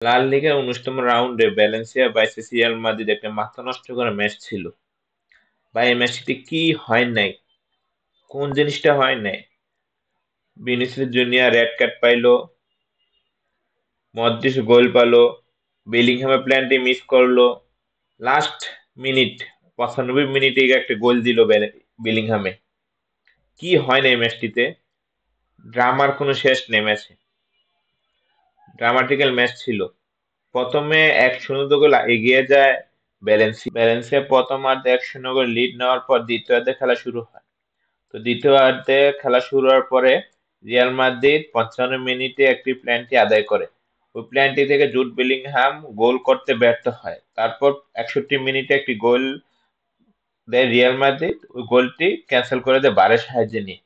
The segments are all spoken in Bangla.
লা লিগার ১৯তম রাউন্ডে ভ্যালেন্সিয়া ভার্সেস রিয়াল মাদ্রিদ একটা মাথা নষ্ট করা ম্যাচ ছিল। ভাই এই ম্যাচটিতে কি হয় নাই? কোন জিনিসটা হয় নাই? ভিনিসিয়াস জুনিয়র রেড কার্ড পাইলো, মদ্রিচ গোল পালো, বেলিংহামের প্ল্যানটি মিস করলো, লাস্ট মিনিট ৯৫ মিনিটে একটা গোল দিল বেলিংহামে। কি হয় না এই ম্যাচটিতে? ড্রামার কোনো শেষ নেই ম্যাচে। ড্রামাটিক্যাল ম্যাচ ছিল। প্রথমে ১-০ গোলে এগিয়ে যায় ভ্যালেন্সিয়া প্রথমার্ধে ১-০ গোলে লিড নেওয়ার পর দ্বিতীয়ার্ধে খেলা শুরু হয়। তো দ্বিতীয়ার্ধে খেলা শুরু হওয়ার পরে রিয়াল মাদ্রিদ ৫৫ মিনিটে একটি প্ল্যান্টি আদায় করে। ওই প্ল্যান্টি থেকে জুড বেলিংহাম গোল করতে ব্যর্থ হয়। তারপর ৬১ মিনিটে একটি গোল দেয় রিয়াল মাদ্রিদ, ওই গোলটি ক্যান্সেল করে দেয় VAR-এর সাহায্যে নিয়ে।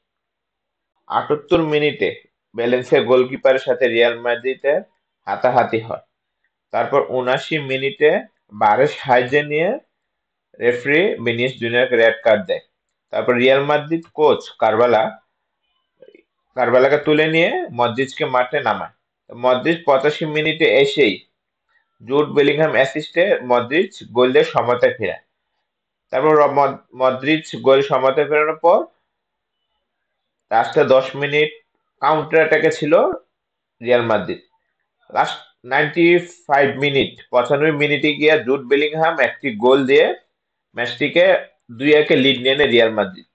৭৮ মিনিটে ভ্যালেন্সিয়া গোলকিপারের সাথে রিয়াল মাদ্রিদের হাতাহাতি হয়। তারপর ৭৯ মিনিটে VAR-এর সাহায্যে নিয়ে রেফারি ভিনিসিয়াস জুনিয়রকে রেড কার্ড দেয়। তারপর রিয়াল মাদ্রিদ কোচ কারবালাকে তুলে নিয়ে মদ্রিচকে মাঠে নামায়। মদ্রিচ ৮৫ মিনিটে এসেই জুড বেলিংহাম অ্যাসিস্টে মদ্রিচ গোল দিয়ে সমতায় ফেরায়। তারপর মদ্রিচ গোল সমতায় ফেরানোর পর লাস্টে ১০ মিনিট কাউন্টার অ্যাটাকে ছিল রিয়াল মাদ্রিদ। লাস্ট ৯৫ মিনিট ৯৫ মিনিটে গিয়ে জুড বেলিংহাম একটি গোল দিয়ে ম্যাচটিকে ২-১ লিড নিয়ে নেয় রিয়াল মাদ্রিদ।